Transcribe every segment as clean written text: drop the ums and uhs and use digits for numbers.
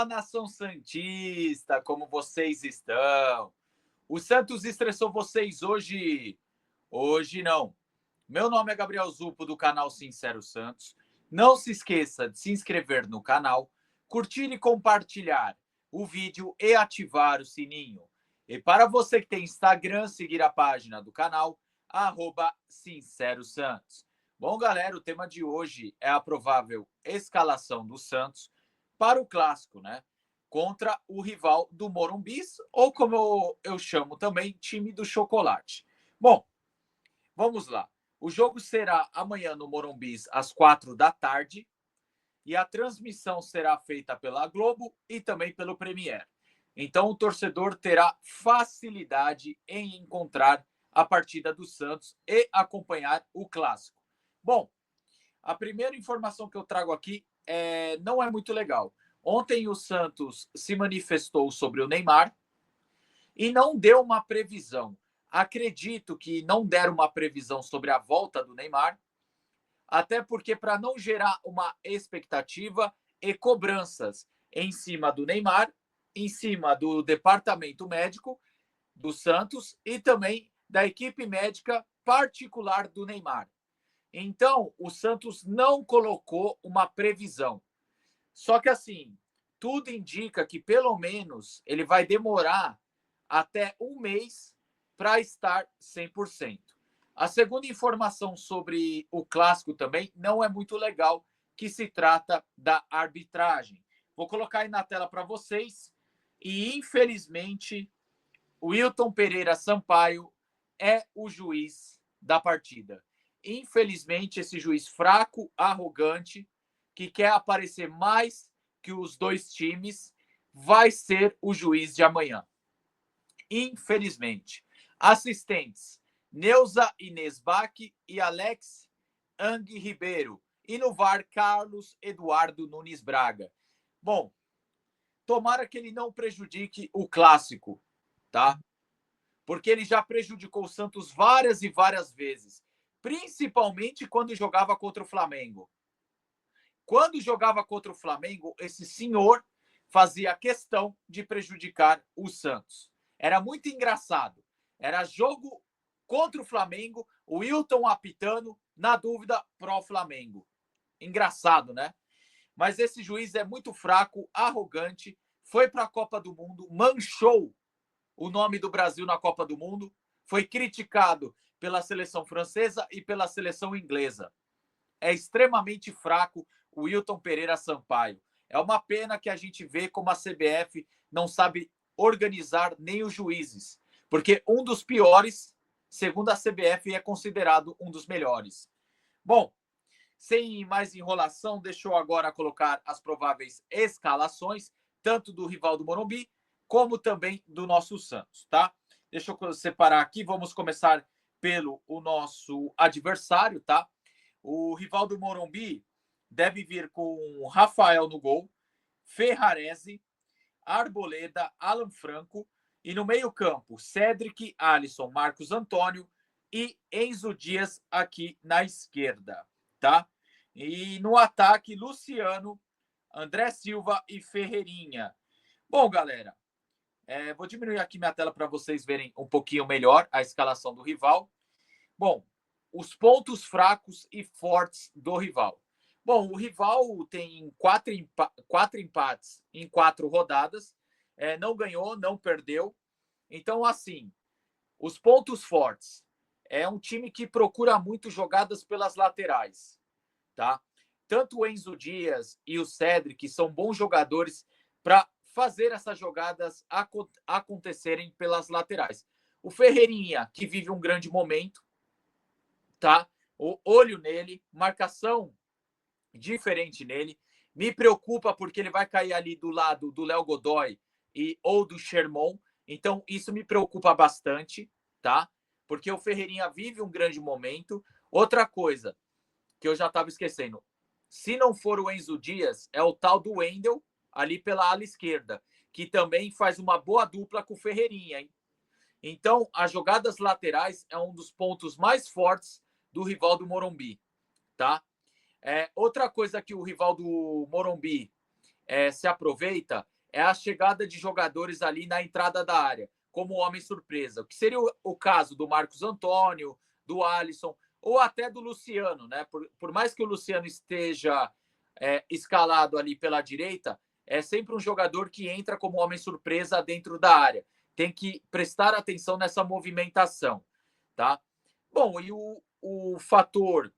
Olá, nação santista, como vocês estão? O Santos estressou vocês hoje? Hoje não. Meu nome é Gabriel Zupo, do canal Sincero Santos. Não se esqueça de se inscrever no canal, curtir e compartilhar o vídeo e ativar o sininho. E para você que tem Instagram, seguir a página do canal, @SinceroSantos. Bom, galera, o tema de hoje é a provável escalação do Santos para o clássico, né? Contra o rival do Morumbi, ou como eu chamo também, time do chocolate. Bom, vamos lá. O jogo será amanhã no Morumbi, às 4 da tarde, e a transmissão será feita pela Globo e também pelo Premiere. Então, o torcedor terá facilidade em encontrar a partida do Santos e acompanhar o clássico. Bom, a primeira informação que eu trago aqui não é muito legal. Ontem o Santos se manifestou sobre o Neymar e não deu uma previsão. Acredito que não deram uma previsão sobre a volta do Neymar, até porque para não gerar uma expectativa e cobranças em cima do Neymar, em cima do departamento médico do Santos e também da equipe médica particular do Neymar. Então, o Santos não colocou uma previsão. Só que assim, tudo indica que pelo menos ele vai demorar até um mês para estar 100%. A segunda informação sobre o clássico também não é muito legal, que se trata da arbitragem. Vou colocar aí na tela para vocês. E infelizmente, o Wilton Pereira Sampaio é o juiz da partida. Infelizmente, esse juiz fraco, arrogante, que quer aparecer mais que os dois times, vai ser o juiz de amanhã. Infelizmente. Assistentes: Neuza Inês Bach e Alex Ang Ribeiro. E no VAR, Carlos Eduardo Nunes Braga. Bom, tomara que ele não prejudique o clássico, tá? Porque ele já prejudicou o Santos várias e várias vezes, principalmente quando jogava contra o Flamengo. Quando jogava contra o Flamengo, esse senhor fazia questão de prejudicar o Santos. Era muito engraçado. Era jogo contra o Flamengo, o Wilton apitando, na dúvida, pró Flamengo. Engraçado, né? Mas esse juiz é muito fraco, arrogante, foi para a Copa do Mundo, manchou o nome do Brasil na Copa do Mundo, foi criticado pela seleção francesa e pela seleção inglesa. É extremamente fraco o Wilton Pereira Sampaio. É uma pena que a gente vê como a CBF não sabe organizar nem os juízes, porque um dos piores, segundo a CBF, é considerado um dos melhores. Bom, sem mais enrolação, deixa eu agora colocar as prováveis escalações, tanto do rival do Morumbi, como também do nosso Santos, tá? Deixa eu separar aqui, vamos começar pelo nosso adversário, tá? O rival do Morumbi deve vir com Rafael no gol, Ferrarese, Arboleda, Alan Franco, e no meio-campo, Cedric, Alisson, Marcos Antônio e Enzo Dias aqui na esquerda, tá? E no ataque, Luciano, André Silva e Ferreirinha. Bom, galera, vou diminuir aqui minha tela para vocês verem um pouquinho melhor a escalação do rival. Bom, os pontos fracos e fortes do rival. Bom, o rival tem quatro empates em 4 rodadas, não ganhou, não perdeu. Então, assim, os pontos fortes. É um time que procura muito jogadas pelas laterais, tá? Tanto o Enzo Dias e o Cedric são bons jogadores para fazer essas jogadas acontecerem pelas laterais. O Ferreirinha, que vive um grande momento, tá? O olho nele, marcação diferente nele. Me preocupa porque ele vai cair ali do lado do Léo Godoy ou do Sherman. Então, isso me preocupa bastante, tá? Porque o Ferreirinha vive um grande momento. Outra coisa que eu já estava esquecendo. Se não for o Enzo Dias, é o tal do Wendel, ali pela ala esquerda, que também faz uma boa dupla com o Ferreirinha, hein? Então, as jogadas laterais é um dos pontos mais fortes do rival do Morumbi, tá? Outra coisa que o rival do Morumbi se aproveita é a chegada de jogadores ali na entrada da área, como homem surpresa, o que seria o caso do Marcos Antônio, do Alisson, ou até do Luciano, né? Por mais que o Luciano esteja escalado ali pela direita, é sempre um jogador que entra como homem surpresa dentro da área. Tem que prestar atenção nessa movimentação, tá? Bom, e o fator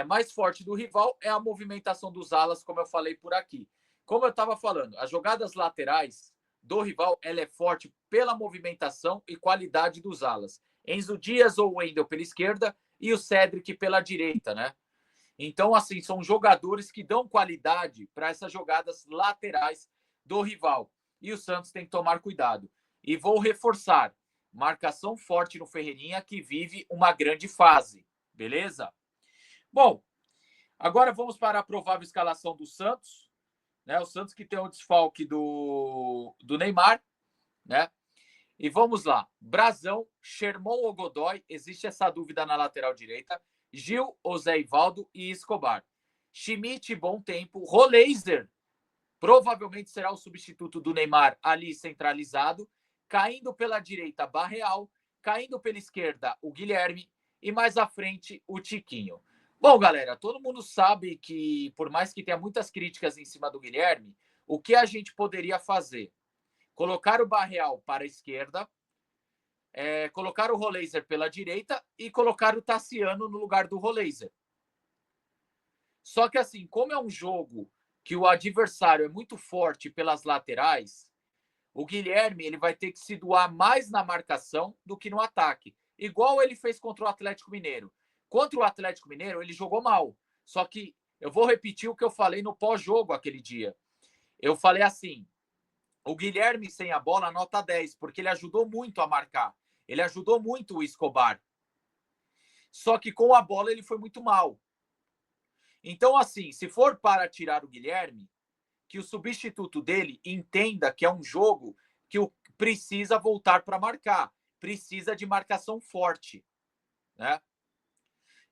mais forte do rival é a movimentação dos alas, como eu falei por aqui. Como eu estava falando, as jogadas laterais do rival ela é forte pela movimentação e qualidade dos alas. Enzo Dias ou Wendel pela esquerda e o Cedric pela direita, né? Então, assim, são jogadores que dão qualidade para essas jogadas laterais do rival. E o Santos tem que tomar cuidado. E vou reforçar: marcação forte no Ferreirinha, que vive uma grande fase. Beleza? Bom, agora vamos para a provável escalação do Santos. Né? O Santos que tem o desfalque do Neymar. Né? E vamos lá. Brazão, Sherman ou Godoy? Existe essa dúvida na lateral direita. Gil, José Ivaldo e Escobar. Schmidt, bom tempo. Roleiser, provavelmente será o substituto do Neymar ali centralizado. Caindo pela direita, Barreal. Caindo pela esquerda, o Guilherme. E mais à frente, o Tiquinho. Bom, galera, todo mundo sabe que, por mais que tenha muitas críticas em cima do Guilherme, o que a gente poderia fazer? Colocar o Barreal para a esquerda, colocar o Roleiser pela direita e colocar o Tassiano no lugar do Roleiser. Só que assim, como é um jogo que o adversário é muito forte pelas laterais, o Guilherme ele vai ter que se doar mais na marcação do que no ataque. Igual ele fez contra o Atlético Mineiro. Contra o Atlético Mineiro, ele jogou mal. Só que eu vou repetir o que eu falei no pós-jogo aquele dia. Eu falei assim, o Guilherme sem a bola, nota 10, porque ele ajudou muito a marcar. Ele ajudou muito o Escobar. Só que com a bola ele foi muito mal. Então, assim, se for para tirar o Guilherme, que o substituto dele entenda que é um jogo que precisa voltar para marcar. Precisa de marcação forte. Né?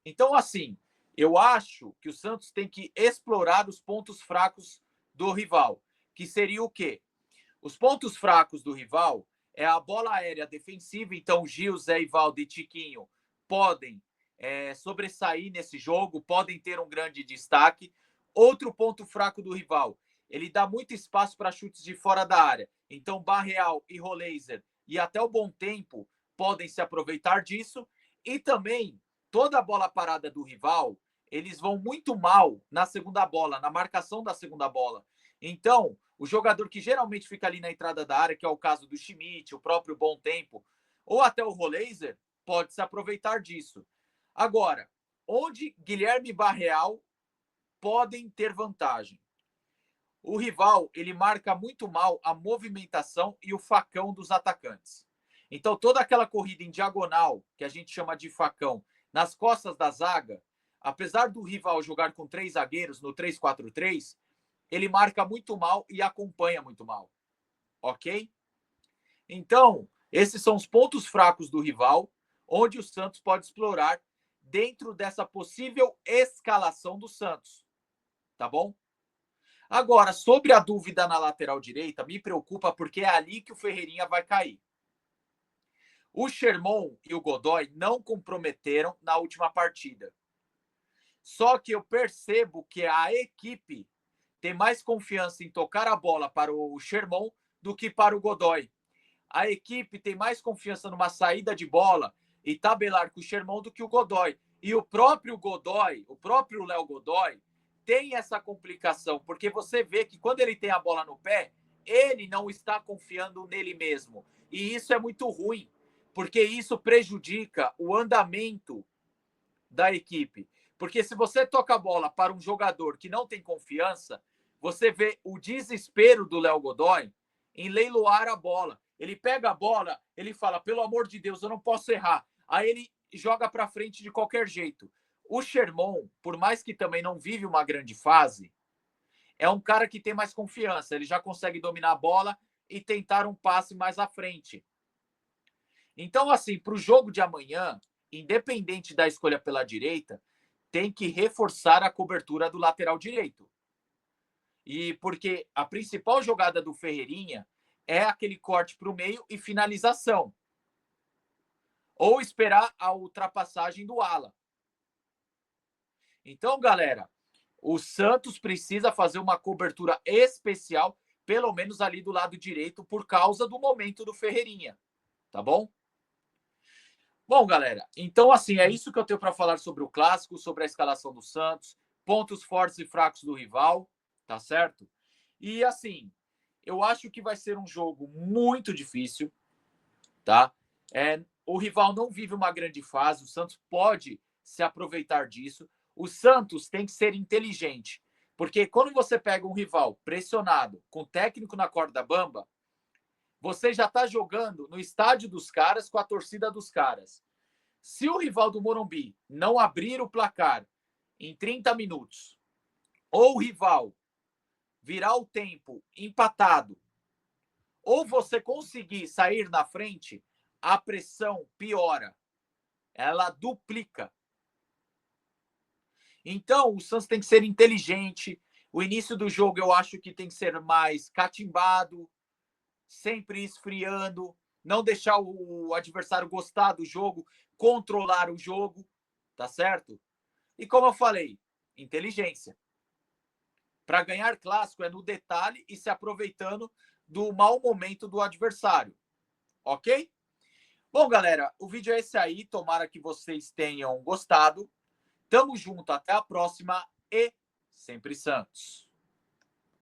Então, assim, eu acho que o Santos tem que explorar os pontos fracos do rival. Que seria o quê? Os pontos fracos do rival é a bola aérea defensiva. Então, Gil, Zé Ivaldo e Tiquinho podem sobressair nesse jogo, podem ter um grande destaque. Outro ponto fraco do rival, ele dá muito espaço para chutes de fora da área. Então, Barreal e Roleiser e até o Bom Tempo podem se aproveitar disso. E também, toda a bola parada do rival, eles vão muito mal na segunda bola, na marcação da segunda bola. Então, o jogador que geralmente fica ali na entrada da área, que é o caso do Schmidt, o próprio Bom Tempo, ou até o Roleiser, pode se aproveitar disso. Agora, onde Guilherme e Barreal podem ter vantagem? O rival, ele marca muito mal a movimentação e o facão dos atacantes. Então, toda aquela corrida em diagonal, que a gente chama de facão, nas costas da zaga, apesar do rival jogar com 3 zagueiros no 3-4-3, ele marca muito mal e acompanha muito mal. Ok? Então, esses são os pontos fracos do rival, onde o Santos pode explorar dentro dessa possível escalação do Santos. Tá bom? Agora, sobre a dúvida na lateral direita, me preocupa porque é ali que o Ferreirinha vai cair. O Sherman e o Godoy não comprometeram na última partida. Só que eu percebo que a equipe tem mais confiança em tocar a bola para o Sherman do que para o Godoy. A equipe tem mais confiança numa saída de bola e tabelar com o Sherman do que o Godoy. E o próprio Godoy, o próprio Léo Godoy, tem essa complicação, porque você vê que quando ele tem a bola no pé, ele não está confiando nele mesmo. E isso é muito ruim, porque isso prejudica o andamento da equipe. Porque se você toca a bola para um jogador que não tem confiança, você vê o desespero do Léo Godoy em leiloar a bola. Ele pega a bola, ele fala, pelo amor de Deus, eu não posso errar. Aí ele joga para frente de qualquer jeito. O Sherman, por mais que também não vive uma grande fase, é um cara que tem mais confiança. Ele já consegue dominar a bola e tentar um passe mais à frente. Então, assim, para o jogo de amanhã, independente da escolha pela direita, tem que reforçar a cobertura do lateral direito. E porque a principal jogada do Ferreirinha é aquele corte para o meio e finalização. Ou esperar a ultrapassagem do ala. Então, galera, o Santos precisa fazer uma cobertura especial, pelo menos ali do lado direito, por causa do momento do Ferreirinha. Tá bom? Bom, galera, então assim, é isso que eu tenho para falar sobre o clássico, sobre a escalação do Santos, pontos fortes e fracos do rival, tá certo? E assim, eu acho que vai ser um jogo muito difícil, tá? O rival não vive uma grande fase, o Santos pode se aproveitar disso. O Santos tem que ser inteligente, porque quando você pega um rival pressionado, com técnico na corda bamba, você já está jogando no estádio dos caras com a torcida dos caras. Se o rival do Morumbi não abrir o placar em 30 minutos, ou o rival virar o tempo empatado, ou você conseguir sair na frente, a pressão piora. Ela duplica. Então, o Santos tem que ser inteligente. O início do jogo eu acho que tem que ser mais catimbado, sempre esfriando, não deixar o adversário gostar do jogo, controlar o jogo, tá certo? E como eu falei, inteligência. Para ganhar clássico é no detalhe e se aproveitando do mau momento do adversário. Ok? Bom, galera, o vídeo é esse aí. Tomara que vocês tenham gostado. Tamo junto, até a próxima e sempre Santos.